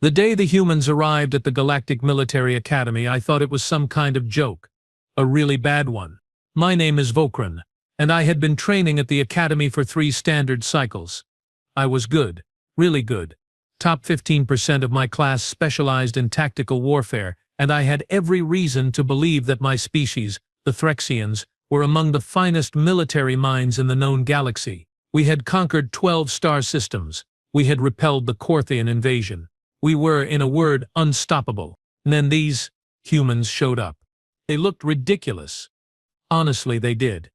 The day the humans arrived at the Galactic Military Academy, I thought it was some kind of joke. A really bad one. My name is Vokran, and I had been training at the Academy for 3 standard cycles. I was good, really good. Top 15% of my class specialized in tactical warfare, and I had every reason to believe that my species, the Threxians, were among the finest military minds in the known galaxy. We had conquered 12 star systems. We had repelled the Korthian invasion. We were, in a word, unstoppable. And then these humans showed up. They looked ridiculous. Honestly, they did.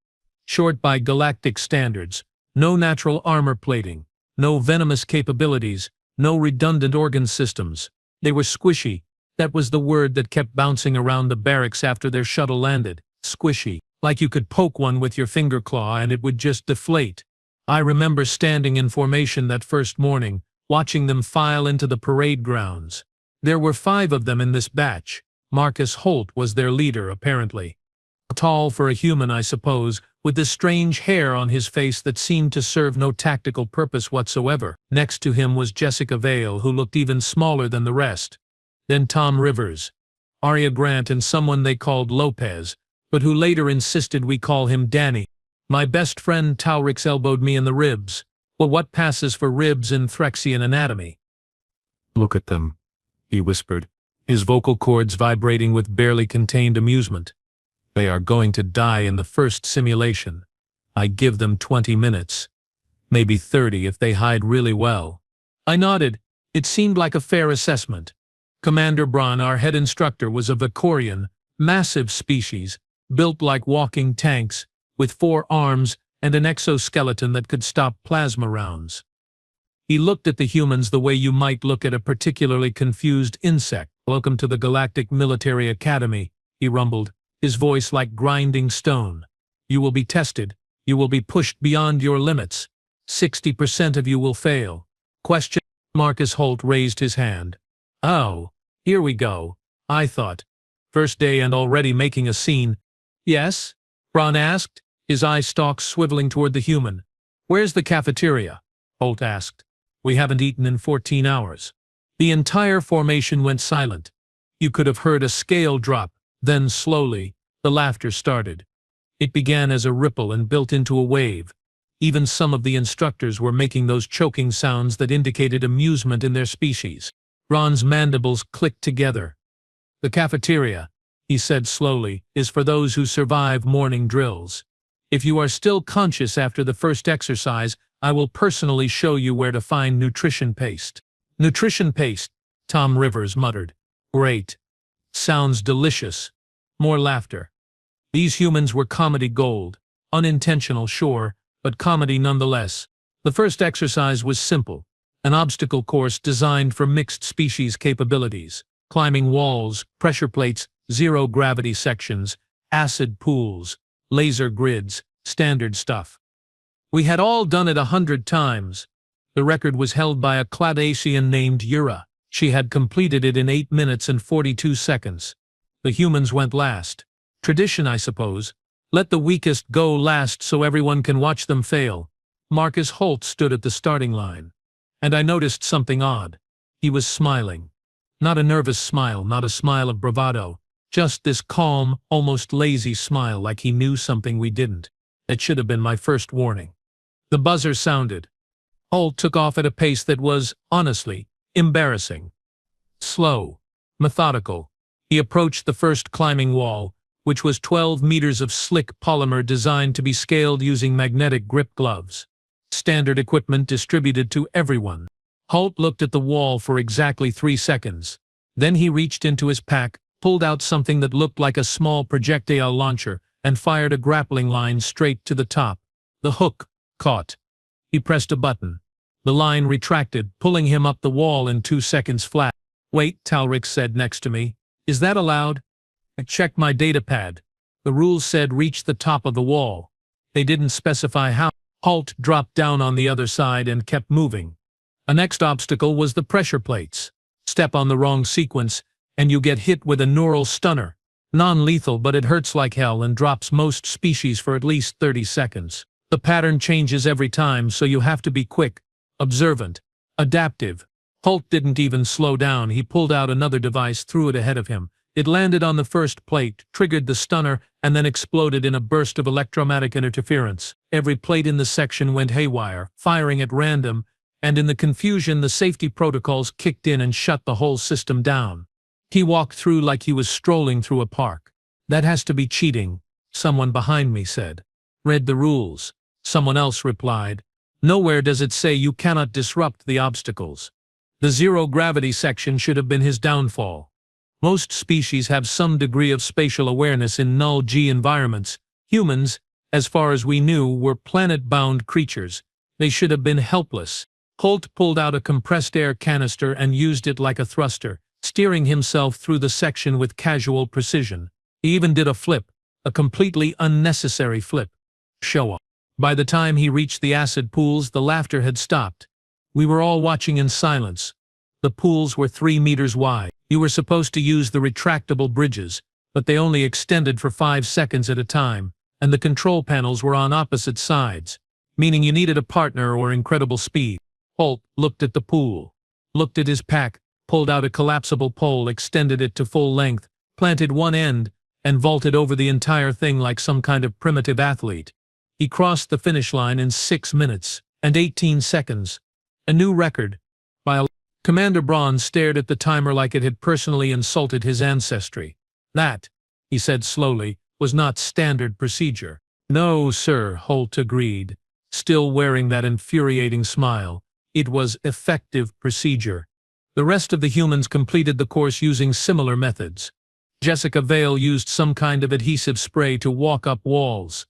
Short by galactic standards, no natural armor plating, no venomous capabilities, no redundant organ systems. They were squishy. That was the word that kept bouncing around the barracks after their shuttle landed. Squishy. Like you could poke one with your finger claw and it would just deflate. I remember standing in formation that first morning, watching them file into the parade grounds. There were 5 of them in this batch. Marcus Holt was their leader, apparently. Tall for a human, I suppose, with this strange hair on his face that seemed to serve no tactical purpose whatsoever. Next to him was Jessica Vale, who looked even smaller than the rest. Then Tom Rivers, Arya Grant, and someone they called Lopez, but who later insisted we call him Danny. My best friend Taurix elbowed me in the ribs. Well, what passes for ribs in Threxian anatomy? "Look at them," he whispered, his vocal cords vibrating with barely contained amusement. "They are going to die in the first simulation. I give them 20 minutes. Maybe 30 if they hide really well." I nodded. It seemed like a fair assessment. Commander Braun, our head instructor, was a Vicorian, massive species, built like walking tanks, with 4 arms and an exoskeleton that could stop plasma rounds. He looked at the humans the way you might look at a particularly confused insect. "Welcome to the Galactic Military Academy," he rumbled, his voice like grinding stone. "You will be tested. You will be pushed beyond your limits. 60% of you will fail." Question. Marcus Holt raised his hand. "Oh, here we go," I thought. First day and already making a scene. "Yes?" Braun asked, his eye stalks swiveling toward the human. "Where's the cafeteria?" Holt asked. "We haven't eaten in 14 hours. The entire formation went silent. You could have heard a scale drop, then slowly, the laughter started. It began as a ripple and built into a wave. Even some of the instructors were making those choking sounds that indicated amusement in their species. Braun's mandibles clicked together. "The cafeteria," he said slowly, "is for those who survive morning drills. If you are still conscious after the first exercise, I will personally show you where to find nutrition paste." "Nutrition paste," Tom Rivers muttered. "Great. Sounds delicious." More laughter. These humans were comedy gold. Unintentional, sure, but comedy nonetheless. The first exercise was simple. An obstacle course designed for mixed species capabilities. Climbing walls, pressure plates, zero-gravity sections, acid pools, laser grids, standard stuff. We had all done it 100 times. The record was held by a Cladacian named Yura. She had completed it in 8 minutes and 42 seconds. The humans went last. Tradition, I suppose. Let the weakest go last so everyone can watch them fail. Marcus Holt stood at the starting line. And I noticed something odd. He was smiling. Not a nervous smile, not a smile of bravado. Just this calm, almost lazy smile like he knew something we didn't. It should have been my first warning. The buzzer sounded. Holt took off at a pace that was, honestly, embarrassing. Slow. Methodical. He approached the first climbing wall, which was 12 meters of slick polymer designed to be scaled using magnetic grip gloves. Standard equipment distributed to everyone. Holt looked at the wall for exactly 3 seconds. Then he reached into his pack, pulled out something that looked like a small projectile launcher, and fired a grappling line straight to the top. The hook caught. He pressed a button. The line retracted, pulling him up the wall in 2 seconds flat. "Wait," Taurix said next to me. "Is that allowed?" I checked my datapad. The rules said reach the top of the wall. They didn't specify how. Holt dropped down on the other side and kept moving. A next obstacle was the pressure plates. Step on the wrong sequence, and you get hit with a neural stunner. Non-lethal, but it hurts like hell and drops most species for at least 30 seconds. The pattern changes every time, so you have to be quick, observant, adaptive. Holt didn't even slow down. He pulled out another device, threw it ahead of him. It landed on the first plate, triggered the stunner, and then exploded in a burst of electromagnetic interference. Every plate in the section went haywire, firing at random, and in the confusion the safety protocols kicked in and shut the whole system down. He walked through like he was strolling through a park. "That has to be cheating," someone behind me said. "Read the rules," someone else replied. "Nowhere does it say you cannot disrupt the obstacles." The zero-gravity section should have been his downfall. Most species have some degree of spatial awareness in null-G environments. Humans, as far as we knew, were planet-bound creatures. They should have been helpless. Holt pulled out a compressed air canister and used it like a thruster, steering himself through the section with casual precision. He even did a flip, a completely unnecessary flip. Show off. By the time he reached the acid pools, the laughter had stopped. We were all watching in silence. The pools were 3 meters wide. You were supposed to use the retractable bridges, but they only extended for 5 seconds at a time, and the control panels were on opposite sides, meaning you needed a partner or incredible speed. Holt looked at the pool, looked at his pack, pulled out a collapsible pole, extended it to full length, planted one end, and vaulted over the entire thing like some kind of primitive athlete. He crossed the finish line in 6 minutes and 18 seconds. A new record. Commander Braun stared at the timer like it had personally insulted his ancestry. "That," he said slowly, "was not standard procedure." "No, sir," Holt agreed, still wearing that infuriating smile. "It was effective procedure." The rest of the humans completed the course using similar methods. Jessica Vale used some kind of adhesive spray to walk up walls.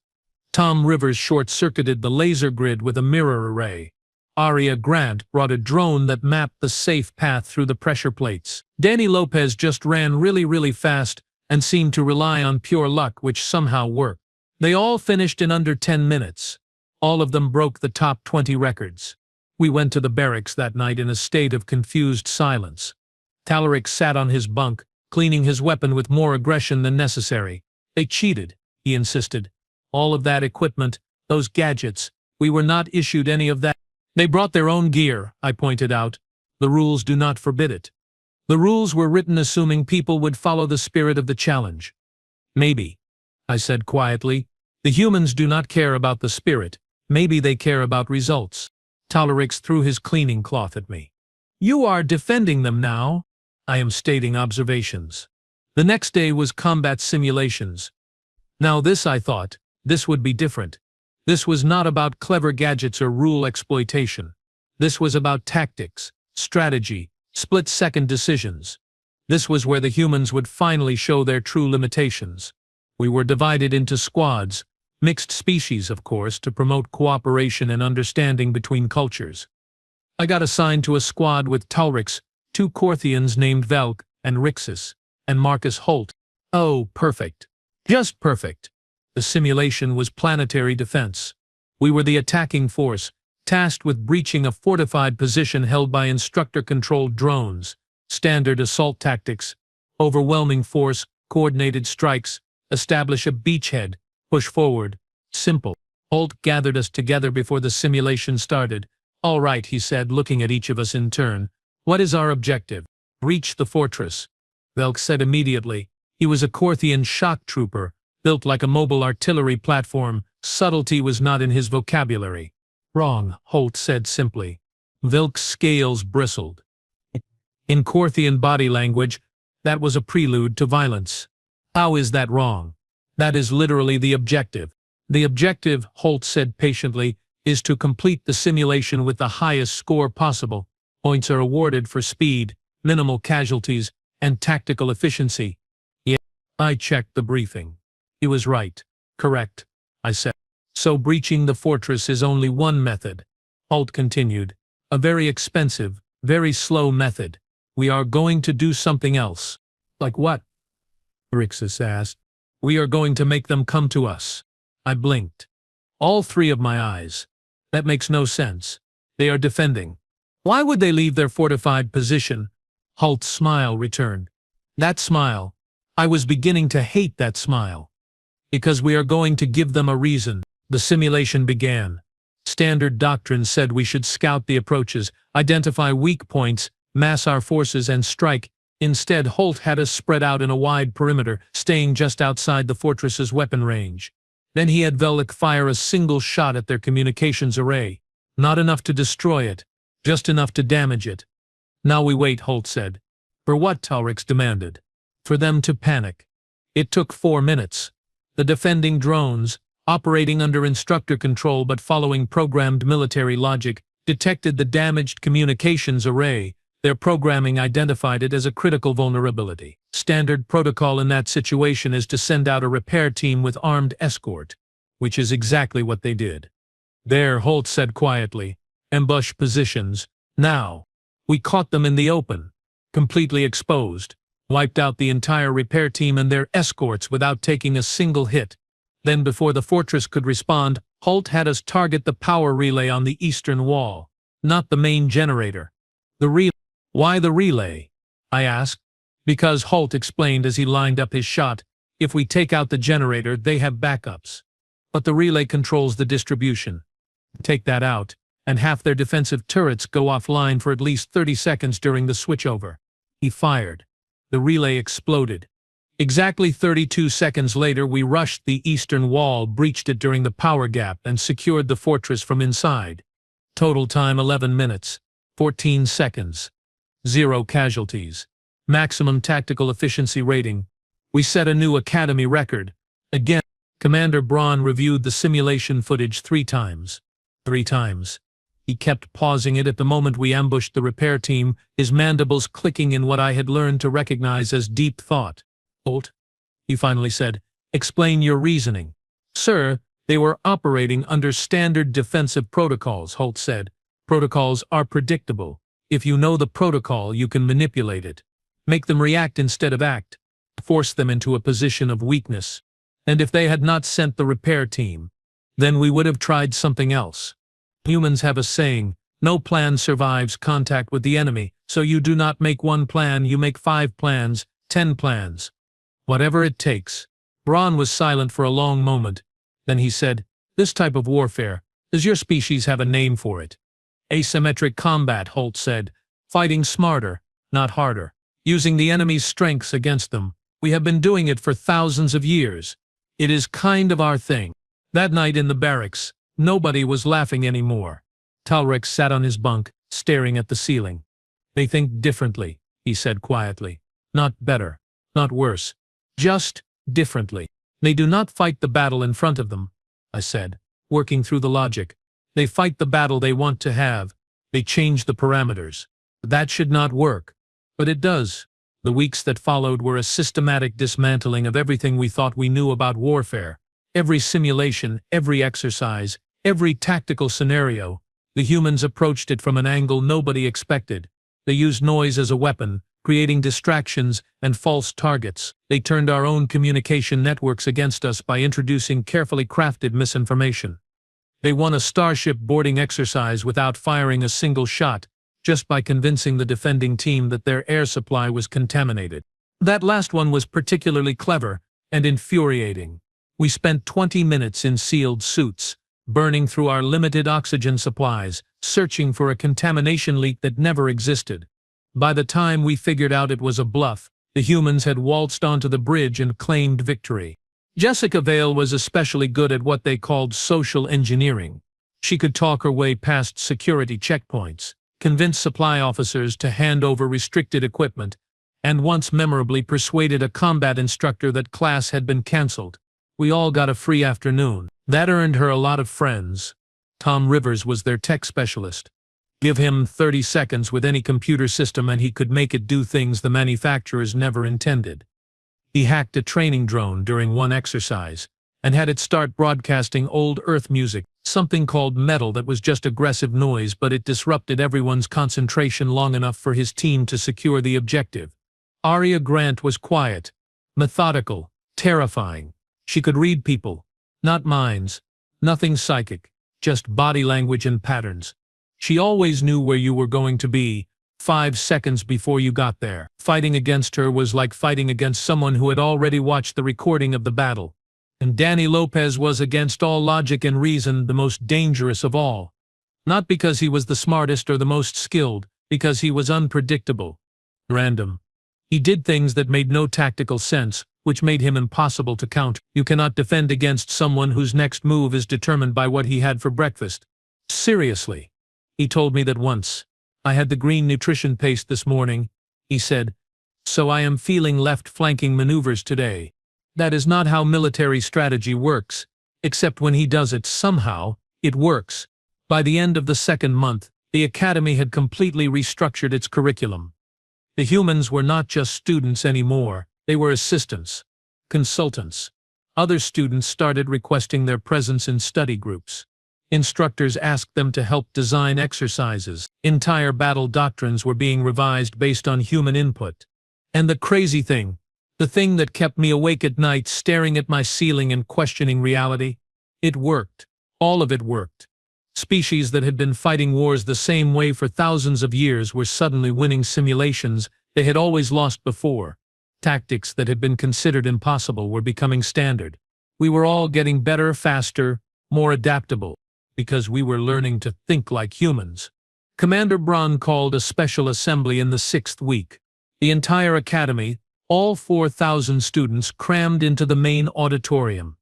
Tom Rivers short-circuited the laser grid with a mirror array. Aria Grant brought a drone that mapped the safe path through the pressure plates. Danny Lopez just ran really fast and seemed to rely on pure luck, which somehow worked. They all finished in under 10 minutes. All of them broke the top 20 records. We went to the barracks that night in a state of confused silence. Talaric sat on his bunk, cleaning his weapon with more aggression than necessary. "They cheated," he insisted. "All of that equipment, those gadgets, we were not issued any of that." "They brought their own gear," I pointed out. "The rules do not forbid it." "The rules were written assuming people would follow the spirit of the challenge." "Maybe," I said quietly. "The humans do not care about the spirit. Maybe they care about results." Talarix threw his cleaning cloth at me. "You are defending them now." "I am stating observations." The next day was combat simulations. Now this, I thought, this would be different. This was not about clever gadgets or rule exploitation. This was about tactics, strategy, split-second decisions. This was where the humans would finally show their true limitations. We were divided into squads, mixed species, of course, to promote cooperation and understanding between cultures. I got assigned to a squad with Talrix, 2 Corthians named Velk and Rixus, and Marcus Holt. Oh, perfect. Just perfect. The simulation was planetary defense. We were the attacking force, tasked with breaching a fortified position held by instructor-controlled drones. Standard assault tactics: overwhelming force, coordinated strikes, establish a beachhead, push forward. Simple. Holt gathered us together before the simulation started. "All right," he said, looking at each of us in turn. "What is our objective?" "Reach the fortress," Velk said immediately. He was a Corthian shock trooper, built like a mobile artillery platform. Subtlety was not in his vocabulary. "Wrong," Holt said simply. Velk's scales bristled. In Corthian body language, that was a prelude to violence. "How is that wrong?" "That is literally the objective." "The objective," Holt said patiently, "is to complete the simulation with the highest score possible. Points are awarded for speed, minimal casualties, and tactical efficiency." Yeah. I checked the briefing. He was right. "Correct," I said. "So breaching the fortress is only one method," Holt continued. "A very expensive, very slow method. We are going to do something else." "Like what?" Rixus asked. "We are going to make them come to us." I blinked. All 3 of my eyes. "That makes no sense. They are defending. Why would they leave their fortified position?" Holt's smile returned. That smile. I was beginning to hate that smile. "Because we are going to give them a reason." The simulation began. Standard doctrine said we should scout the approaches, identify weak points, mass our forces and strike. Instead, Holt had us spread out in a wide perimeter, staying just outside the fortress's weapon range. Then he had Velik fire a single shot at their communications array. Not enough to destroy it, just enough to damage it. "Now we wait," Holt said. "For what?" Talrix demanded. "For them to panic." It took 4 minutes. The defending drones, operating under instructor control but following programmed military logic, detected the damaged communications array. Their programming identified it as a critical vulnerability. Standard protocol in that situation is to send out a repair team with armed escort, which is exactly what they did. "There," Holt said quietly. "Ambush positions. Now." We caught them in the open, completely exposed, wiped out the entire repair team and their escorts without taking a single hit. Then before the fortress could respond, Holt had us target the power relay on the eastern wall, not the main generator. The relay. "Why the relay?" I asked. "Because," Holt explained as he lined up his shot, "if we take out the generator, they have backups. But the relay controls the distribution. Take that out, and half their defensive turrets go offline for at least 30 seconds during the switchover." He fired. The relay exploded. Exactly 32 seconds later, we rushed the eastern wall, breached it during the power gap, and secured the fortress from inside. Total time 11 minutes, 14 seconds. 0 casualties. Maximum tactical efficiency rating. We set a new Academy record. Again, Commander Braun reviewed the simulation footage 3 times. 3 times. He kept pausing it at the moment we ambushed the repair team, his mandibles clicking in what I had learned to recognize as deep thought. "Holt," he finally said, "explain your reasoning." "Sir, they were operating under standard defensive protocols," Holt said. "Protocols are predictable. If you know the protocol, you can manipulate it. Make them react instead of act. Force them into a position of weakness. And if they had not sent the repair team, then we would have tried something else. Humans have a saying, no plan survives contact with the enemy, so you do not make 1 plan, you make 5 plans, 10 plans. Whatever it takes." Braun was silent for a long moment. Then he said, "This type of warfare, does your species have a name for it?" "Asymmetric combat," Holt said. "Fighting smarter, not harder. Using the enemy's strengths against them. We have been doing it for thousands of years. It is kind of our thing." That night in the barracks, nobody was laughing anymore. Talrix sat on his bunk, staring at the ceiling. "They think differently," he said quietly. "Not better, not worse. Just differently. They do not fight the battle in front of them," I said, working through the logic. "They fight the battle they want to have. They change the parameters. That should not work. But it does." The weeks that followed were a systematic dismantling of everything we thought we knew about warfare. Every simulation, every exercise, every tactical scenario. The humans approached it from an angle nobody expected. They used noise as a weapon, creating distractions and false targets. They turned our own communication networks against us by introducing carefully crafted misinformation. They won a starship boarding exercise without firing a single shot, just by convincing the defending team that their air supply was contaminated. That last one was particularly clever and infuriating. We spent 20 minutes in sealed suits, burning through our limited oxygen supplies, searching for a contamination leak that never existed. By the time we figured out it was a bluff, the humans had waltzed onto the bridge and claimed victory. Jessica Vale was especially good at what they called social engineering. She could talk her way past security checkpoints, convince supply officers to hand over restricted equipment, and once memorably persuaded a combat instructor that class had been cancelled. We all got a free afternoon. That earned her a lot of friends. Tom Rivers was their tech specialist. Give him 30 seconds with any computer system and he could make it do things the manufacturers never intended. He hacked a training drone during one exercise and had it start broadcasting old Earth music, something called metal that was just aggressive noise, but it disrupted everyone's concentration long enough for his team to secure the objective. Aria Grant was quiet, methodical, terrifying. She could read people, not minds, nothing psychic, just body language and patterns. She always knew where you were going to be, 5 seconds before you got there. Fighting against her was like fighting against someone who had already watched the recording of the battle. And Danny Lopez was, against all logic and reason, the most dangerous of all. Not because he was the smartest or the most skilled, Because he was unpredictable. Random. He did things that made no tactical sense, which made him impossible to counter. You cannot defend against someone whose next move is determined by what he had for breakfast. Seriously. He told me that once. I had the green nutrition paste this morning, he said, so I am feeling left flanking maneuvers today. That is not how military strategy works, except when he does it somehow, it works. By the end of the second month, the academy had completely restructured its curriculum. The humans were not just students anymore, they were assistants, consultants. Other students started requesting their presence in study groups. Instructors asked them to help design exercises. Entire battle doctrines were being revised based on human input. And the crazy thing, the thing that kept me awake at night staring at my ceiling and questioning reality, it worked. All of it worked. Species that had been fighting wars the same way for thousands of years were suddenly winning simulations they had always lost before. Tactics that had been considered impossible were becoming standard. We were all getting better, faster, more adaptable, because we were learning to think like humans. Commander Braun called a special assembly in the 6th week. The entire academy, all 4,000 students, crammed into the main auditorium.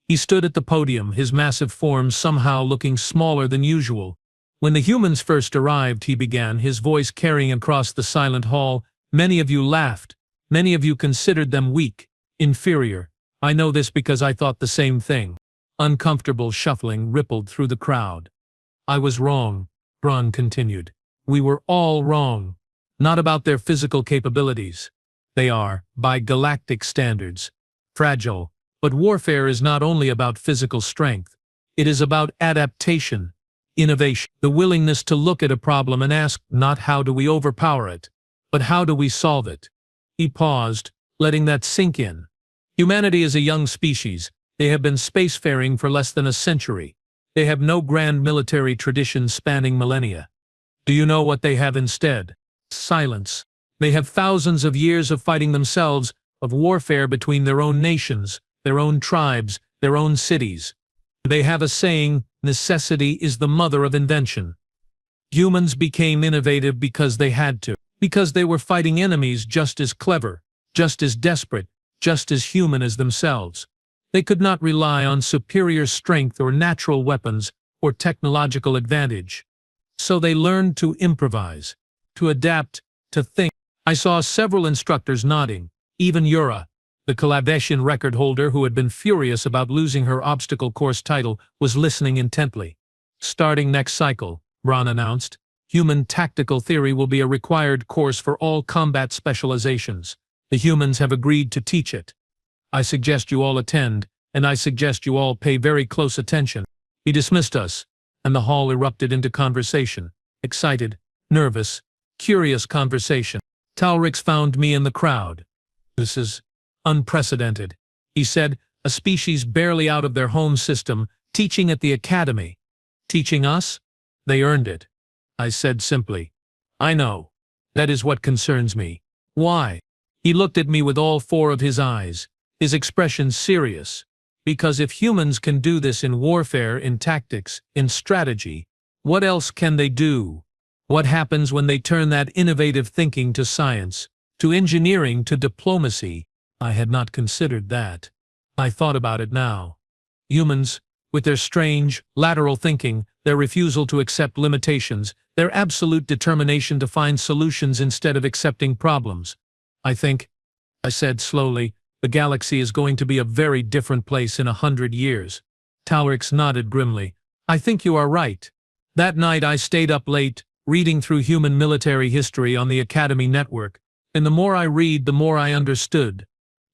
He stood at the podium, his massive form somehow looking smaller than usual. When the humans first arrived, he began, his voice carrying across the silent hall, many of you laughed. Many of you considered them weak, inferior. I know this because I thought the same thing. Uncomfortable shuffling rippled through the crowd. I was wrong, Braun continued. We were all wrong. Not about their physical capabilities. They are, by galactic standards, fragile. But warfare is not only about physical strength. It is about adaptation, innovation, the willingness to look at a problem and ask not how do we overpower it, but how do we solve it. He paused, letting that sink in. Humanity is a young species. They have been spacefaring for less than a century. They have no grand military tradition spanning millennia. Do you know what they have instead? Silence. They have thousands of years of fighting themselves, of warfare between their own nations, their own tribes, their own cities. They have a saying, necessity is the mother of invention. Humans became innovative because they had to, because they were fighting enemies just as clever, just as desperate, just as human as themselves. They could not rely on superior strength or natural weapons or technological advantage. So they learned to improvise, to adapt, to think. I saw several instructors nodding, even Yura, the Kalaveshian record holder who had been furious about losing her obstacle course title, was listening intently. Starting next cycle, Braun announced, human tactical theory will be a required course for all combat specializations. The humans have agreed to teach it. I suggest you all attend, and I suggest you all pay very close attention. He dismissed us, and the hall erupted into conversation. Excited, nervous, curious conversation. Talrix found me in the crowd. This is unprecedented, he said, a species barely out of their home system, teaching at the academy. Teaching us? They earned it. I said simply. I know. That is what concerns me. Why? He looked at me with all 4 of his eyes, his expression serious. Because if humans can do this in warfare, in tactics, in strategy, what else can they do? What happens when they turn that innovative thinking to science, to engineering, to diplomacy? I had not considered that. I thought about it now. Humans, with their strange, lateral thinking, their refusal to accept limitations, their absolute determination to find solutions instead of accepting problems. I think, I said slowly, the galaxy is going to be a very different place in 100 years. Talrix nodded grimly. I think you are right. That night I stayed up late, reading through human military history on the Academy network, and the more I read, the more I understood.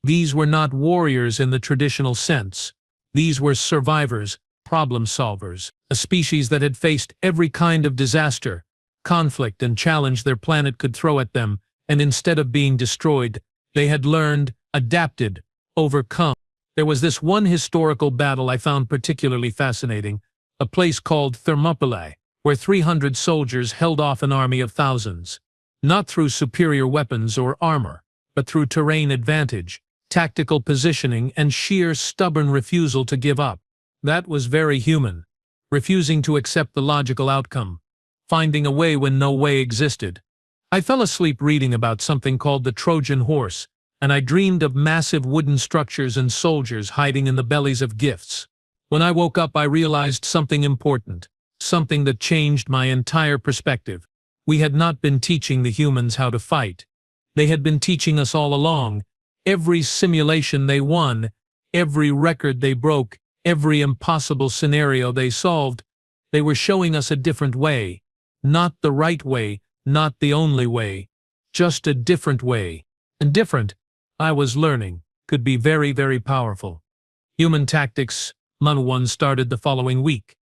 These were not warriors in the traditional sense. These were survivors, problem solvers, a species that had faced every kind of disaster, conflict and challenge their planet could throw at them, and instead of being destroyed, they had learned, adapted, overcome. There was this one historical battle I found particularly fascinating, a place called Thermopylae, where 300 soldiers held off an army of thousands, not through superior weapons or armor, but through terrain advantage, tactical positioning, and sheer stubborn refusal to give up. That was very human, refusing to accept the logical outcome. finding a way when no way existed. I fell asleep reading about something called the Trojan horse, and I dreamed of massive wooden structures and soldiers hiding in the bellies of gifts. When I woke up, I realized something important, something that changed my entire perspective. We had not been teaching the humans how to fight. They had been teaching us all along. Every simulation they won, every record they broke, every impossible scenario they solved, they were showing us a different way. Not the right way, not the only way, just a different way. And different, I was learning, could be very, very powerful. Human Tactics Month 1 started the following week.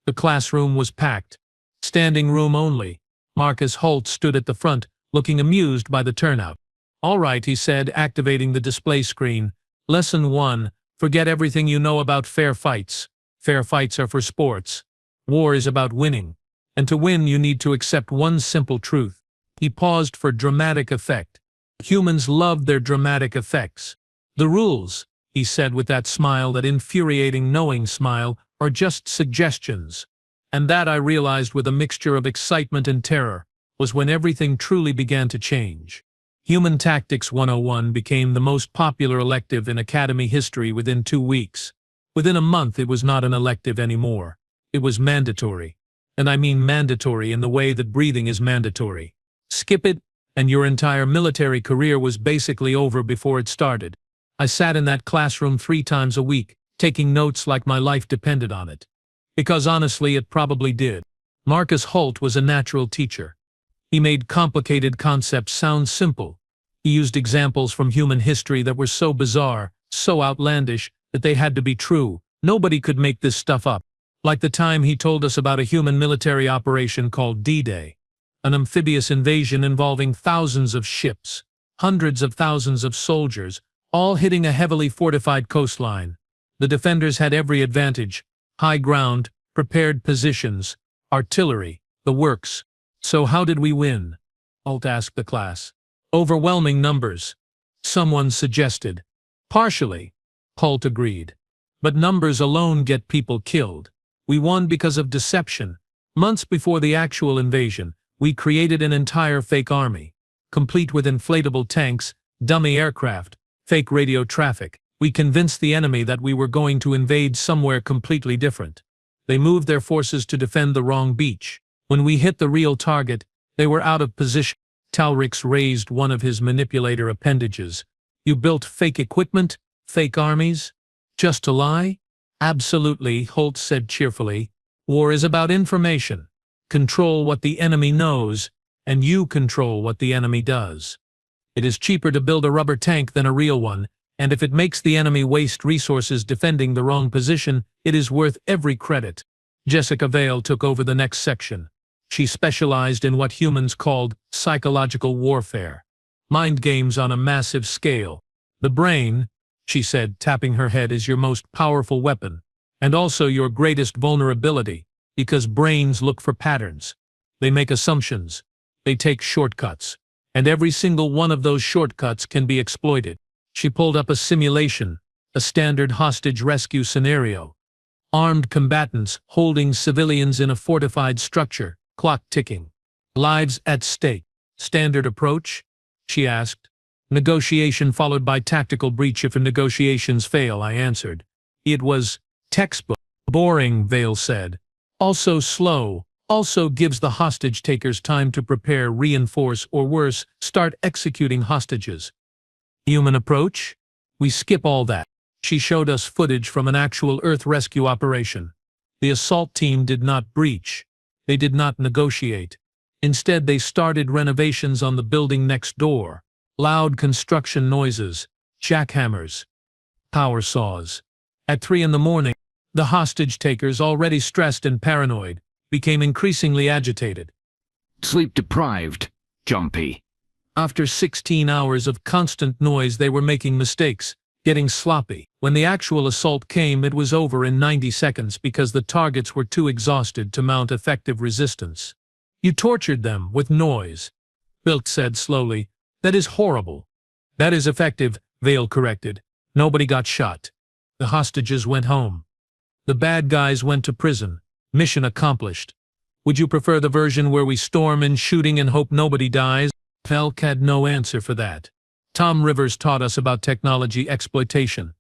The classroom was packed. Standing room only. Marcus Holt stood at the front, looking amused by the turnout. "All right," he said, activating the display screen. "Lesson 1. Forget everything you know about fair fights. Fair fights are for sports. War is about winning. And to win, you need to accept one simple truth." He paused for dramatic effect. Humans love their dramatic effects. "The rules," he said with that smile, that infuriating knowing smile, "are just suggestions." And that, I realized with a mixture of excitement and terror, was when everything truly began to change. Human Tactics 101 became the most popular elective in Academy history within 2 weeks. Within a month, it was not an elective anymore. It was mandatory. And I mean mandatory in the way that breathing is mandatory. Skip it, and your entire military career was basically over before it started. I sat in that classroom 3 times a week, taking notes like my life depended on it. Because honestly, it probably did. Marcus Holt was a natural teacher. He made complicated concepts sound simple. He used examples from human history that were so bizarre, so outlandish, that they had to be true. Nobody could make this stuff up. Like the time he told us about a human military operation called D-Day. An amphibious invasion involving thousands of ships, hundreds of thousands of soldiers, all hitting a heavily fortified coastline. The defenders had every advantage: high ground, prepared positions, artillery, the works. "So how did we win?" Holt asked the class. "Overwhelming numbers," someone suggested. "Partially," Holt agreed. "But numbers alone get people killed. We won because of deception. Months before the actual invasion, we created an entire fake army, complete with inflatable tanks, dummy aircraft, fake radio traffic. We convinced the enemy that we were going to invade somewhere completely different. They moved their forces to defend the wrong beach. When we hit the real target, they were out of position." Talrix raised one of his manipulator appendages. "You built fake equipment, fake armies? Just to lie?" "Absolutely," Holt said cheerfully. "War is about information. Control what the enemy knows, and you control what the enemy does. It is cheaper to build a rubber tank than a real one, and if it makes the enemy waste resources defending the wrong position, it is worth every credit." Jessica Vale took over the next section. She specialized in what humans called psychological warfare. Mind games on a massive scale. "The brain," she said, tapping her head, "is your most powerful weapon, and also your greatest vulnerability, because brains look for patterns. They make assumptions. They take shortcuts. And every single one of those shortcuts can be exploited." She pulled up a simulation, a standard hostage rescue scenario. Armed combatants holding civilians in a fortified structure, clock ticking. "Lives at stake. Standard approach?" she asked. "Negotiation followed by tactical breach if negotiations fail," I answered. "It was textbook." "Boring," Vale said. "Also slow. Also gives the hostage takers time to prepare, reinforce, or worse, start executing hostages." "Human approach?" "We skip all that." She showed us footage from an actual Earth rescue operation. The assault team did not breach. They did not negotiate. Instead, they started renovations on the building next door. Loud construction noises, jackhammers, power saws. At 3 in the morning, the hostage takers, already stressed and paranoid, became increasingly agitated. "Sleep deprived, jumpy." After 16 hours of constant noise, they were making mistakes, getting sloppy. When the actual assault came, it was over in 90 seconds because the targets were too exhausted to mount effective resistance. "You tortured them with noise," Bilk said slowly. "That is horrible." "That is effective," Vale corrected. "Nobody got shot. The hostages went home. The bad guys went to prison. Mission accomplished." Would you prefer the version where we storm in shooting and hope nobody dies? Felk had no answer for that. Tom Rivers taught us about technology exploitation.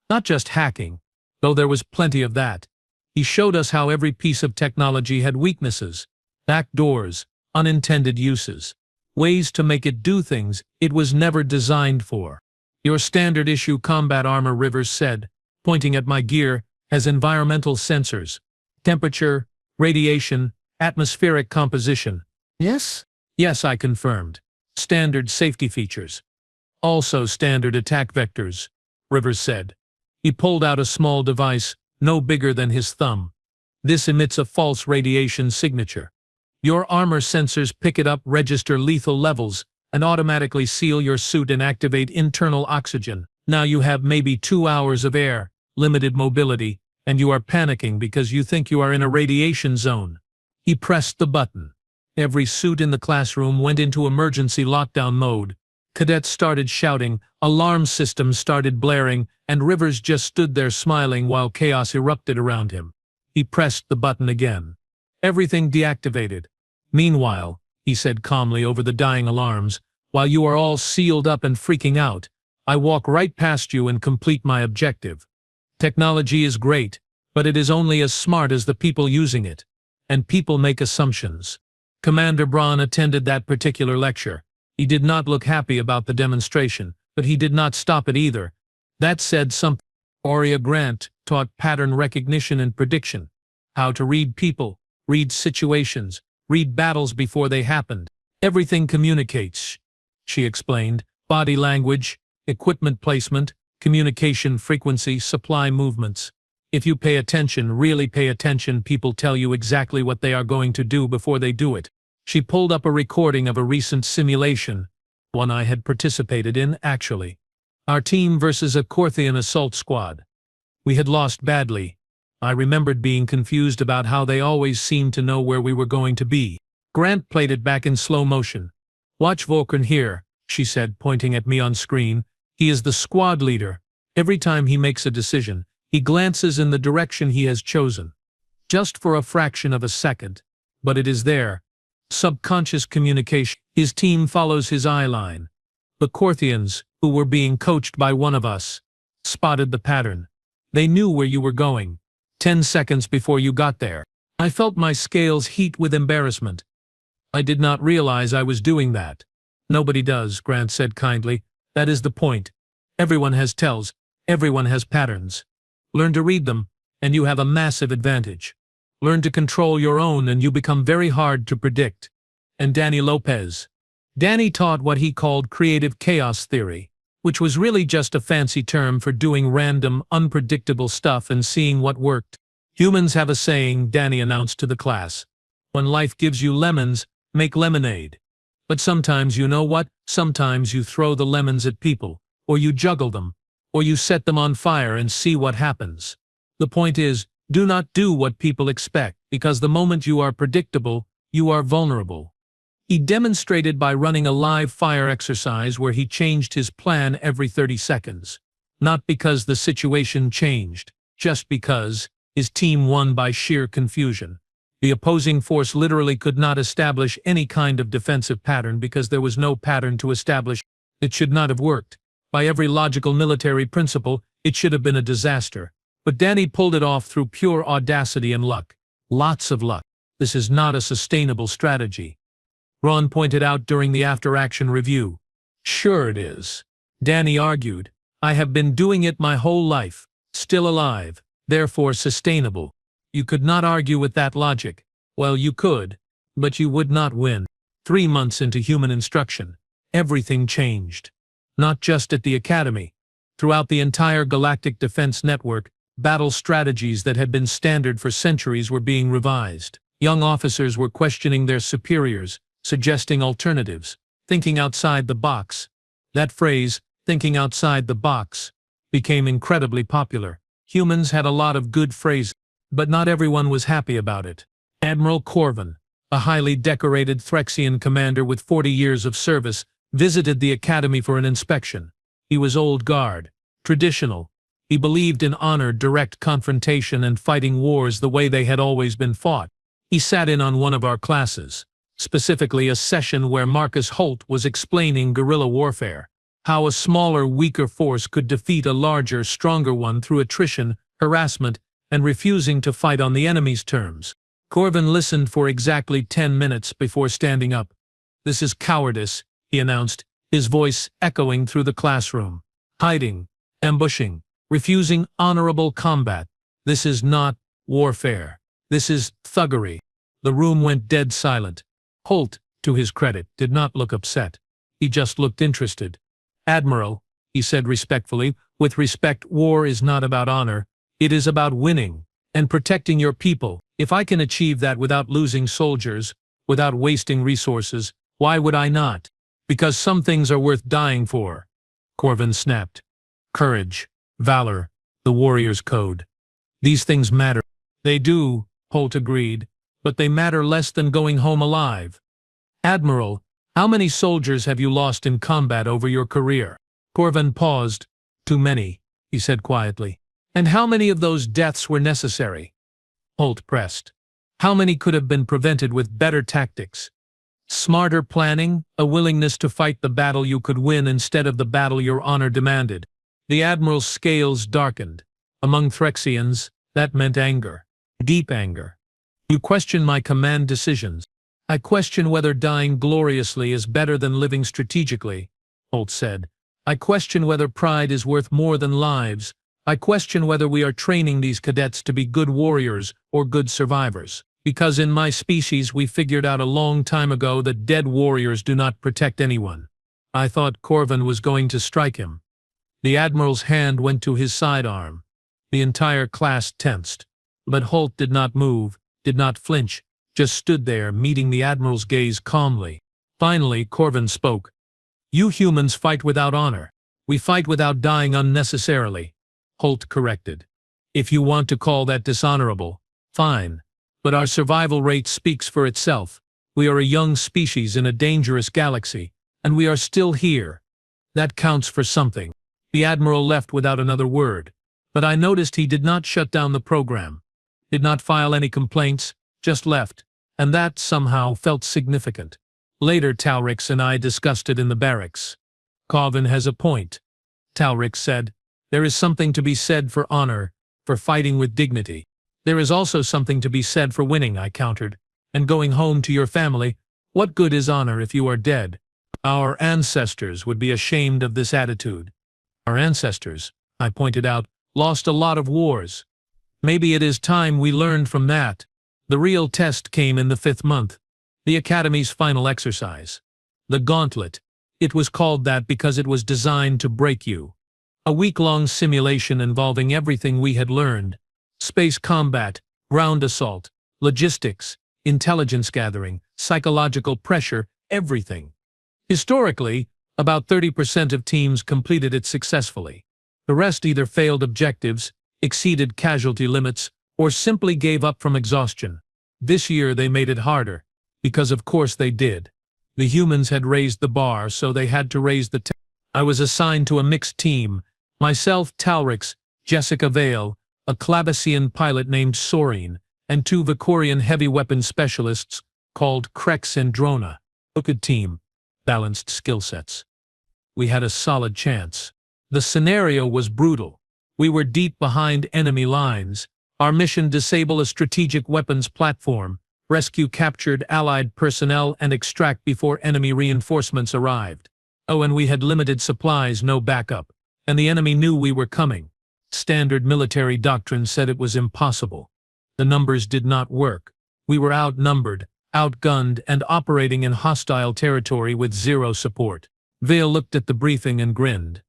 Not just hacking, though there was plenty of that. He showed us how every piece of technology had weaknesses, backdoors, unintended uses, ways to make it do things it was never designed for. Your standard issue combat armor, Rivers said, pointing at my gear, has environmental sensors. Temperature, radiation, atmospheric composition. Yes? Yes, I confirmed. Standard safety features. Also standard attack vectors, Rivers said. He pulled out a small device, no bigger than his thumb. This emits a false radiation signature. Your armor sensors pick it up, register lethal levels, and automatically seal your suit and activate internal oxygen. Now you have maybe 2 hours of air, limited mobility, and you are panicking because you think you are in a radiation zone. He pressed the button. Every suit in the classroom went into emergency lockdown mode. Cadets started shouting, alarm systems started blaring, and Rivers just stood there smiling while chaos erupted around him. He pressed the button again. Everything deactivated. Meanwhile, he said calmly over the dying alarms, while you are all sealed up and freaking out, I walk right past you and complete my objective. Technology is great, but it is only as smart as the people using it. And people make assumptions. Commander Braun attended that particular lecture. He did not look happy about the demonstration, but he did not stop it either. That said something. Aurea Grant taught pattern recognition and prediction. How to read people, read situations, read battles before they happened. Everything communicates, she explained. Body language, equipment placement, communication frequency, supply movements. If you pay attention, really pay attention, people tell you exactly what they are going to do before they do it. She pulled up a recording of a recent simulation, one I had participated in, actually. Our team versus a Corthian assault squad. We had lost badly. I remembered being confused about how they always seemed to know where we were going to be. Grant played it back in slow motion. Watch Vulcan here, she said, pointing at me on screen. He is the squad leader. Every time he makes a decision, he glances in the direction he has chosen. Just for a fraction of a second. But it is there. Subconscious communication. His team follows his eye line. The Corthians, who were being coached by one of us, spotted the pattern. They knew where you were going. 10 seconds before you got there. I felt my scales heat with embarrassment. I did not realize I was doing that. Nobody does, Grant said kindly. That is the point. Everyone has tells. Everyone has patterns. Learn to read them, and you have a massive advantage. Learn to control your own and you become very hard to predict. And Danny Lopez. Danny taught what he called creative chaos theory, which was really just a fancy term for doing random, unpredictable stuff and seeing what worked. Humans have a saying, Danny announced to the class. When life gives you lemons, make lemonade. But sometimes you know what? Sometimes you throw the lemons at people, or you juggle them, or you set them on fire and see what happens. The point is, do not do what people expect, because the moment you are predictable, you are vulnerable. He demonstrated by running a live fire exercise where he changed his plan every 30 seconds. Not because the situation changed, just because his team won by sheer confusion. The opposing force literally could not establish any kind of defensive pattern because there was no pattern to establish. It should not have worked. By every logical military principle, it should have been a disaster. But Danny pulled it off through pure audacity and luck. Lots of luck. This is not a sustainable strategy. Ron pointed out during the after-action review. Sure it is. Danny argued. I have been doing it my whole life. Still alive. Therefore sustainable. You could not argue with that logic. Well, you could, but you would not win. 3 months into human instruction, everything changed. Not just at the Academy. Throughout the entire Galactic Defense Network, battle strategies that had been standard for centuries were being revised. Young officers were questioning their superiors, suggesting alternatives, thinking outside the box. That phrase, thinking outside the box, became incredibly popular. Humans had a lot of good phrases, but not everyone was happy about it. Admiral Corvin, a highly decorated Threxian commander with 40 years of service, visited the Academy for an inspection. He was old guard, traditional. He believed in honor, direct confrontation, and fighting wars the way they had always been fought. He sat in on one of our classes, specifically a session where Marcus Holt was explaining guerrilla warfare, how a smaller, weaker force could defeat a larger, stronger one through attrition, harassment, and refusing to fight on the enemy's terms. Corvin listened for exactly 10 minutes before standing up. "This is cowardice," he announced, his voice echoing through the classroom. "Hiding, ambushing, refusing honorable combat. This is not warfare. This is thuggery." The room went dead silent. Holt, to his credit, did not look upset. He just looked interested. "Admiral," he said respectfully, "with respect, war is not about honor. It is about winning and protecting your people. If I can achieve that without losing soldiers, without wasting resources, why would I not? Because some things are worth dying for," Corvin snapped. "Courage, valor, the warrior's code. These things matter." "They do," Holt agreed, "but they matter less than going home alive." "Admiral, how many soldiers have you lost in combat over your career?" Corvin paused. "Too many," he said quietly. "And how many of those deaths were necessary?" Holt pressed. "How many could have been prevented with better tactics? Smarter planning, a willingness to fight the battle you could win instead of the battle your honor demanded." The Admiral's scales darkened. Among Threxians, that meant anger. Deep anger. "You question my command decisions. I question whether dying gloriously is better than living strategically," Holt said. "I question whether pride is worth more than lives. I question whether we are training these cadets to be good warriors or good survivors. Because in my species we figured out a long time ago that dead warriors do not protect anyone." I thought Corvin was going to strike him. The Admiral's hand went to his sidearm. The entire class tensed. But Holt did not move, did not flinch, just stood there, meeting the Admiral's gaze calmly. Finally, Corvin spoke. "You humans fight without honor. We fight without dying unnecessarily," Holt corrected. "If you want to call that dishonorable, fine. But our survival rate speaks for itself. We are a young species in a dangerous galaxy, and we are still here. That counts for something." The Admiral left without another word, but I noticed he did not shut down the program, did not file any complaints, just left, and that somehow felt significant. Later, Talrix and I discussed it in the barracks. "Corvin has a point," Talrix said. "There is something to be said for honor, for fighting with dignity. There is also something to be said for winning," I countered, "and going home to your family. What good is honor if you are dead? Our ancestors would be ashamed of this attitude." "Our ancestors," I pointed out, "lost a lot of wars. Maybe it is time we learned from that." The real test came in the 5th month, the Academy's final exercise. The Gauntlet. It was called that because it was designed to break you. A week-long simulation involving everything we had learned. Space combat, ground assault, logistics, intelligence gathering, psychological pressure, everything. Historically, about 30% of teams completed it successfully. The rest either failed objectives, exceeded casualty limits, or simply gave up from exhaustion. This year they made it harder, because of course they did. The humans had raised the bar, so they had to raise the I was assigned to a mixed team, myself, Talrix, Jessica Vale, a Clabasian pilot named Sorine, and 2 Vicorian heavy weapons specialists called Krex and Drona. A good team, balanced skill sets. We had a solid chance. The scenario was brutal. We were deep behind enemy lines. Our mission: disable a strategic weapons platform, rescue captured Allied personnel, and extract before enemy reinforcements arrived. Oh, and we had limited supplies, no backup, and the enemy knew we were coming. Standard military doctrine said it was impossible. The numbers did not work. We were outnumbered, outgunned, and operating in hostile territory with zero support. Vale looked at the briefing and grinned.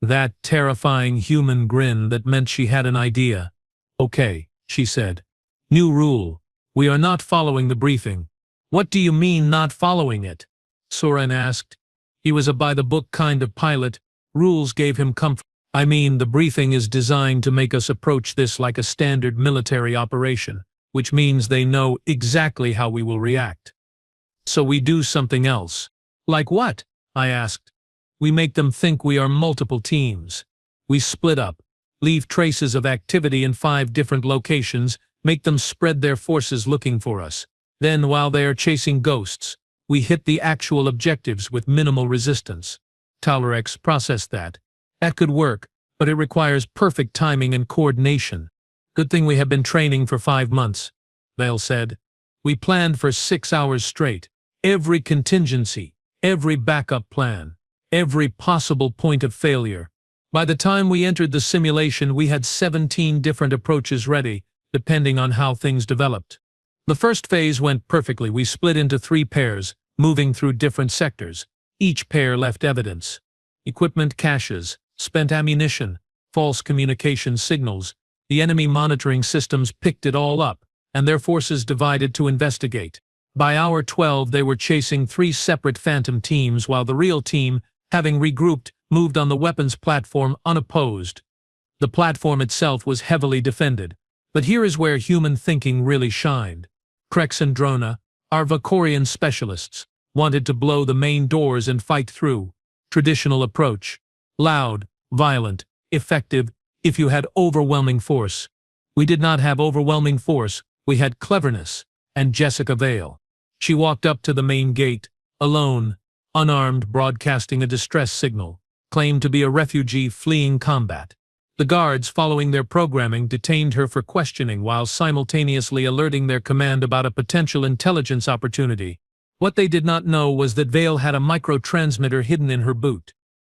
That terrifying human grin that meant she had an idea. "Okay," she said. "New rule. We are not following the briefing." "What do you mean, not following it?" Soren asked. He was a by-the-book kind of pilot. Rules gave him comfort. "I mean, the briefing is designed to make us approach this like a standard military operation, which means they know exactly how we will react. So we do something else." "Like what?" I asked. "We make them think we are multiple teams. We split up, leave traces of activity in 5 different locations, make them spread their forces looking for us. Then, while they are chasing ghosts, we hit the actual objectives with minimal resistance. Tolerex processed that. That could work, but it requires perfect timing and coordination. Good thing we have been training for 5 months, Vale said. We planned for 6 hours straight. Every contingency, every backup plan, every possible point of failure. By the time we entered the simulation, we had 17 different approaches ready, depending on how things developed. The first phase went perfectly. We split into 3 pairs, moving through different sectors. Each pair left evidence. Equipment caches, spent ammunition, false communication signals. The enemy monitoring systems picked it all up, and their forces divided to investigate. By hour 12, they were chasing 3 separate phantom teams, while the real team, having regrouped, moved on the weapons platform unopposed. The platform itself was heavily defended, but here is where human thinking really shined. Krex and Drona, our Vakorian specialists, wanted to blow the main doors and fight through. Traditional approach. Loud, violent, effective, if you had overwhelming force. We did not have overwhelming force, we had cleverness, and Jessica Vale. She walked up to the main gate, alone, unarmed, broadcasting a distress signal, claimed to be a refugee fleeing combat. The guards, following their programming, detained her for questioning while simultaneously alerting their command about a potential intelligence opportunity. What they did not know was that Vale had a microtransmitter hidden in her boot.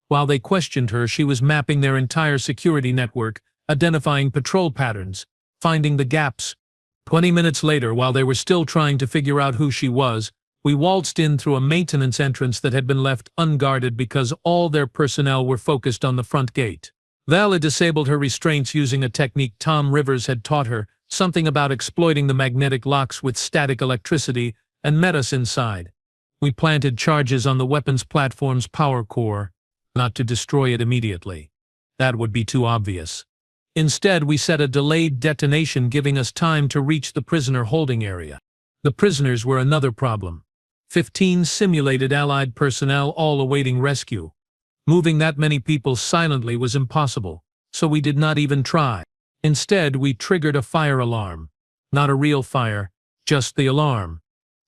While they questioned her, she was mapping their entire security network, identifying patrol patterns, finding the gaps. 20 minutes later, while they were still trying to figure out who she was, we waltzed in through a maintenance entrance that had been left unguarded because all their personnel were focused on the front gate. Val had disabled her restraints using a technique Tom Rivers had taught her, something about exploiting the magnetic locks with static electricity, and met us inside. We planted charges on the weapons platform's power core, not to destroy it immediately. That would be too obvious. Instead, we set a delayed detonation, giving us time to reach the prisoner holding area. The prisoners were another problem. 15 simulated Allied personnel, all awaiting rescue. Moving that many people silently was impossible, so we did not even try. Instead, we triggered a fire alarm. Not a real fire, just the alarm.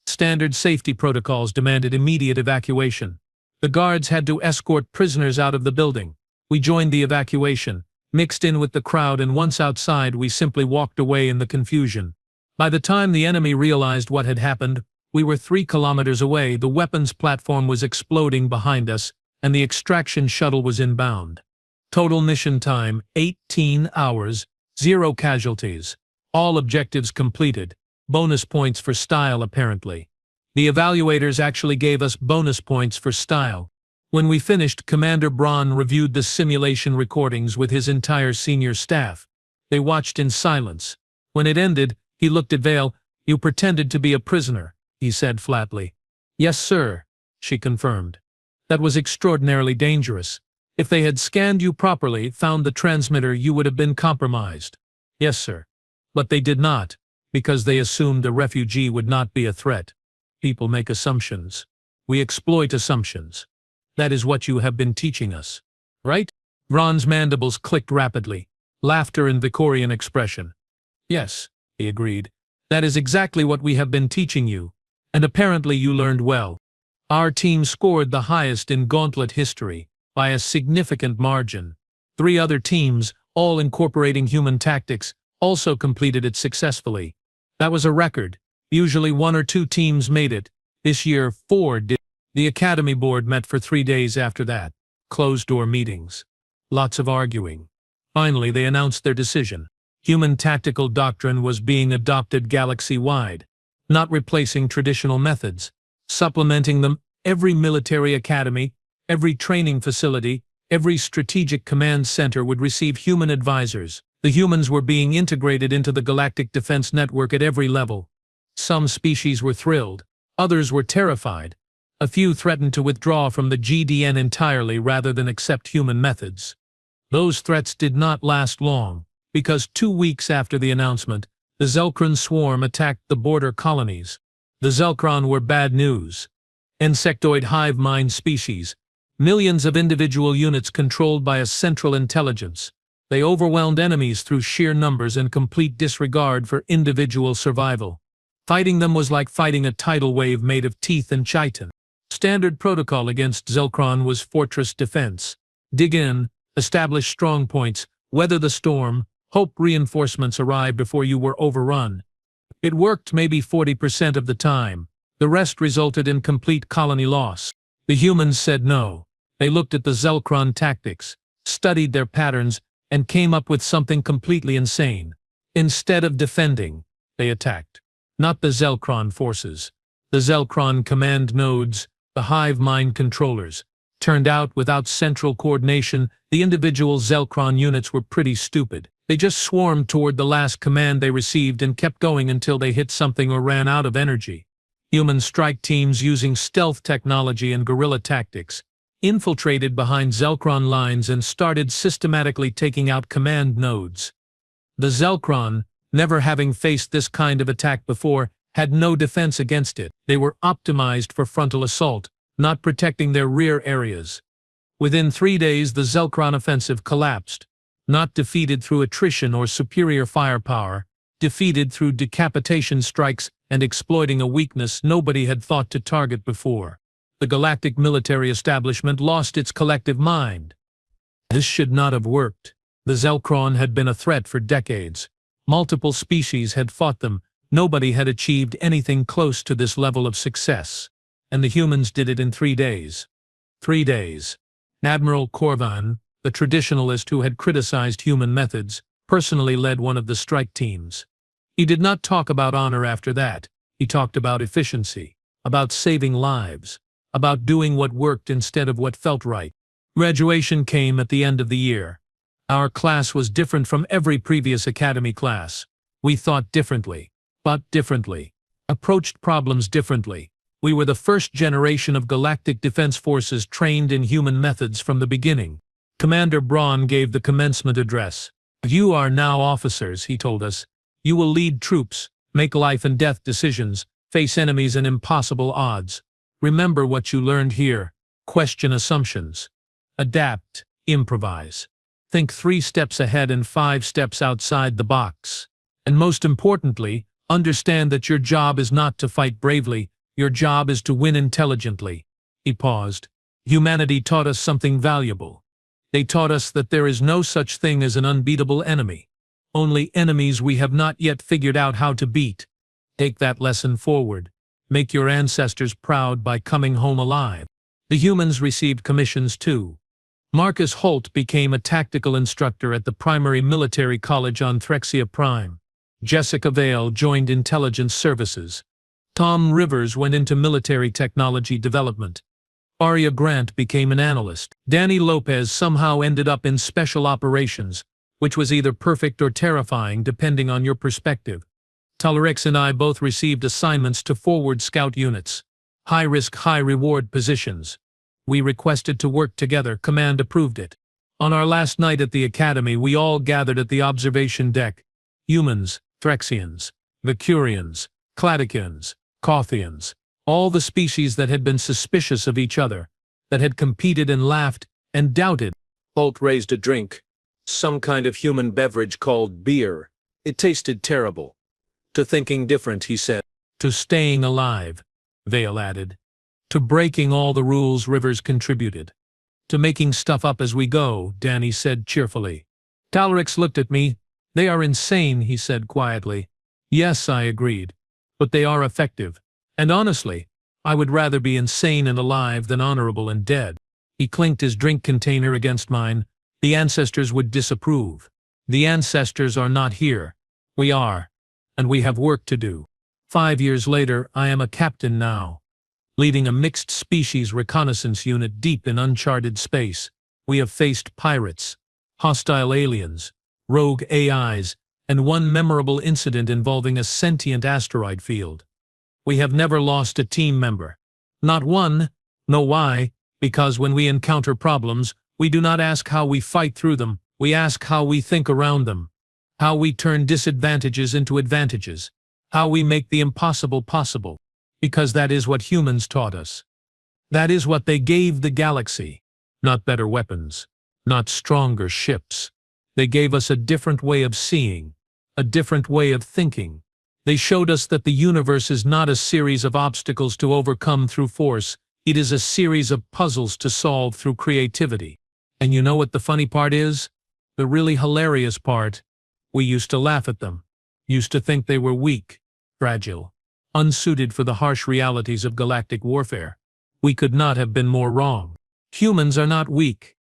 Standard safety protocols demanded immediate evacuation. The guards had to escort prisoners out of the building. We joined the evacuation, mixed in with the crowd, and once outside, we simply walked away in the confusion. By the time the enemy realized what had happened, we were 3 kilometers away, the weapons platform was exploding behind us, and the extraction shuttle was inbound. Total mission time, 18 hours, 0 casualties. All objectives completed. Bonus points for style, apparently. The evaluators actually gave us bonus points for style. When we finished, Commander Braun reviewed the simulation recordings with his entire senior staff. They watched in silence. When it ended, he looked at Vale. "You pretended to be a prisoner," he said flatly. "Yes, sir," she confirmed. "That was extraordinarily dangerous. If they had scanned you properly, found the transmitter, you would have been compromised." "Yes, sir." "But they did not, because they assumed a refugee would not be a threat. People make assumptions. We exploit assumptions. That is what you have been teaching us, right?" Ron's mandibles clicked rapidly, laughter and Vicorian expression. "Yes," he agreed. "That is exactly what we have been teaching you, and apparently you learned well. Our team scored the highest in Gauntlet history, by a significant margin. 3 other teams, all incorporating human tactics, also completed it successfully. That was a record. Usually 1 or 2 teams made it. This year, 4 did. The Academy Board met for 3 days after that. Closed-door meetings. Lots of arguing. Finally, they announced their decision. Human tactical doctrine was being adopted galaxy-wide, not replacing traditional methods, supplementing them. Every military academy, every training facility, every strategic command center would receive human advisors. The humans were being integrated into the Galactic Defense Network at every level. Some species were thrilled, others were terrified. A few threatened to withdraw from the GDN entirely rather than accept human methods. Those threats did not last long, because 2 weeks after the announcement, the Zelkron swarm attacked the border colonies. The Zelkron were bad news. Insectoid hive mind species, millions of individual units controlled by a central intelligence. They overwhelmed enemies through sheer numbers and complete disregard for individual survival. Fighting them was like fighting a tidal wave made of teeth and chitin. Standard protocol against Zelkron was fortress defense. Dig in, establish strong points, weather the storm, hope reinforcements arrive before you were overrun. It worked maybe 40% of the time. The rest resulted in complete colony loss. The humans said no. They looked at the Zelkron tactics, studied their patterns, and came up with something completely insane. Instead of defending, they attacked. Not the Zelkron forces. The Zelkron command nodes, the hive mind controllers. Turned out, without central coordination, the individual Zelkron units were pretty stupid. They just swarmed toward the last command they received and kept going until they hit something or ran out of energy. Human strike teams using stealth technology and guerrilla tactics infiltrated behind Zelkron lines and started systematically taking out command nodes. The Zelkron, never having faced this kind of attack before, had no defense against it. They were optimized for frontal assault, not protecting their rear areas. Within 3 days, the Zelkron offensive collapsed, not defeated through attrition or superior firepower, defeated through decapitation strikes and exploiting a weakness nobody had thought to target before. The galactic military establishment lost its collective mind. This should not have worked. The Zelkron had been a threat for decades. Multiple species had fought them. Nobody had achieved anything close to this level of success. And the humans did it in 3 days. 3 days. Admiral Corvan, the traditionalist who had criticized human methods, personally led one of the strike teams. He did not talk about honor after that. He talked about efficiency, about saving lives, about doing what worked instead of what felt right. Graduation came at the end of the year. Our class was different from every previous academy class. We thought differently, fought differently, approached problems differently. We were the first generation of galactic defense forces trained in human methods from the beginning. Commander Braun gave the commencement address. "You are now officers," he told us. "You will lead troops, make life and death decisions, face enemies and impossible odds. Remember what you learned here. Question assumptions. Adapt, improvise. Think 3 steps ahead and 5 steps outside the box. And most importantly, understand that your job is not to fight bravely, your job is to win intelligently." He paused. Humanity taught us something valuable. They taught us that there is no such thing as an unbeatable enemy. Only enemies we have not yet figured out how to beat. Take that lesson forward. Make your ancestors proud by coming home alive. The humans received commissions too. Marcus Holt became a tactical instructor at the primary military college on Threxia Prime. Jessica Vale joined intelligence services. Tom Rivers went into military technology development. Arya Grant became an analyst. Danny Lopez somehow ended up in special operations, which was either perfect or terrifying depending on your perspective. Talarix and I both received assignments to forward scout units. High-risk, high-reward positions. We requested to work together. Command approved it. On our last night at the academy, we all gathered at the observation deck. Humans, Threxians, Vicurians, Cladicians, Kothians, all the species that had been suspicious of each other, that had competed and laughed and doubted. Holt raised a drink. Some kind of human beverage called beer. It tasted terrible. "To thinking different," he said. "To staying alive," Vale added. "To breaking all the rules," Rivers contributed. "To making stuff up as we go," Danny said cheerfully. Talarix looked at me. "They are insane," he said quietly. "Yes," I agreed. "But they are effective. And honestly, I would rather be insane and alive than honorable and dead." He clinked his drink container against mine. "The ancestors would disapprove. The ancestors are not here. We are. And we have work to do." 5 years later, I am a captain now, leading a mixed species reconnaissance unit deep in uncharted space. We have faced pirates, hostile aliens, rogue AIs, and one memorable incident involving a sentient asteroid field. We have never lost a team member. Not one. Know why? Because when we encounter problems, we do not ask how we fight through them, we ask how we think around them. How we turn disadvantages into advantages. How we make the impossible possible. Because that is what humans taught us. That is what they gave the galaxy. Not better weapons. Not stronger ships. They gave us a different way of seeing, a different way of thinking. They showed us that the universe is not a series of obstacles to overcome through force, it is a series of puzzles to solve through creativity. And you know what the funny part is? The really hilarious part? We used to laugh at them. Used to think they were weak, fragile, unsuited for the harsh realities of galactic warfare. We could not have been more wrong. Humans are not weak.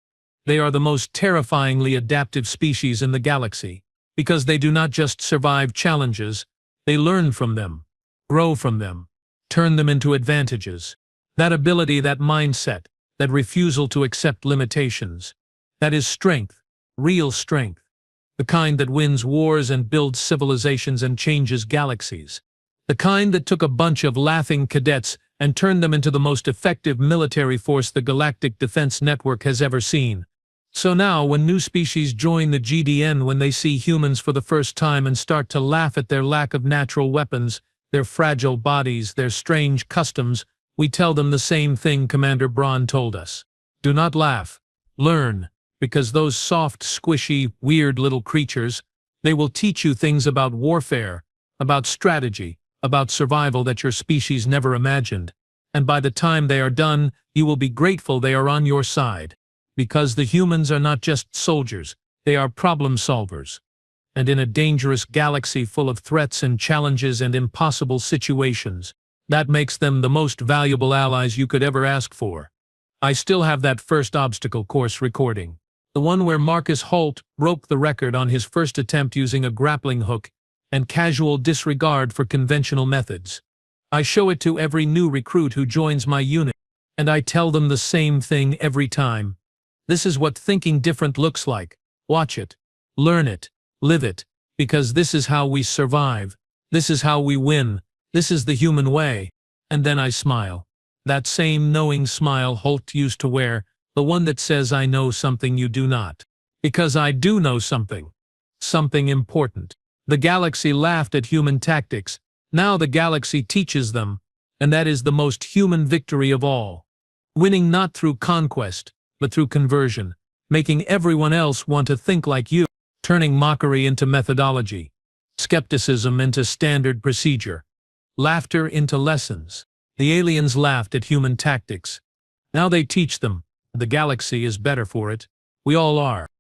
They are the most terrifyingly adaptive species in the galaxy, because they do not just survive challenges, they learn from them, grow from them, turn them into advantages. That ability, that mindset, that refusal to accept limitations, that is strength, real strength, the kind that wins wars and builds civilizations and changes galaxies, the kind that took a bunch of laughing cadets and turned them into the most effective military force the Galactic Defense Network has ever seen. So now, when new species join the GDN, when they see humans for the first time and start to laugh at their lack of natural weapons, their fragile bodies, their strange customs, we tell them the same thing Commander Braun told us. Do not laugh. Learn, because those soft, squishy, weird little creatures, they will teach you things about warfare, about strategy, about survival that your species never imagined. And by the time they are done, you will be grateful they are on your side. Because the humans are not just soldiers, they are problem solvers. And in a dangerous galaxy full of threats and challenges and impossible situations, that makes them the most valuable allies you could ever ask for. I still have that first obstacle course recording. The one where Marcus Holt broke the record on his first attempt using a grappling hook and casual disregard for conventional methods. I show it to every new recruit who joins my unit, and I tell them the same thing every time. This is what thinking different looks like. Watch it, learn it, live it, because this is how we survive. This is how we win. This is the human way. And then I smile. That same knowing smile Holt used to wear, the one that says I know something you do not. Because I do know something. Something important. The galaxy laughed at human tactics. Now the galaxy teaches them. And that is the most human victory of all. Winning not through conquest, but through conversion, making everyone else want to think like you, turning mockery into methodology, skepticism into standard procedure, laughter into lessons. The aliens laughed at human tactics. Now they teach them. The galaxy is better for it. We all are.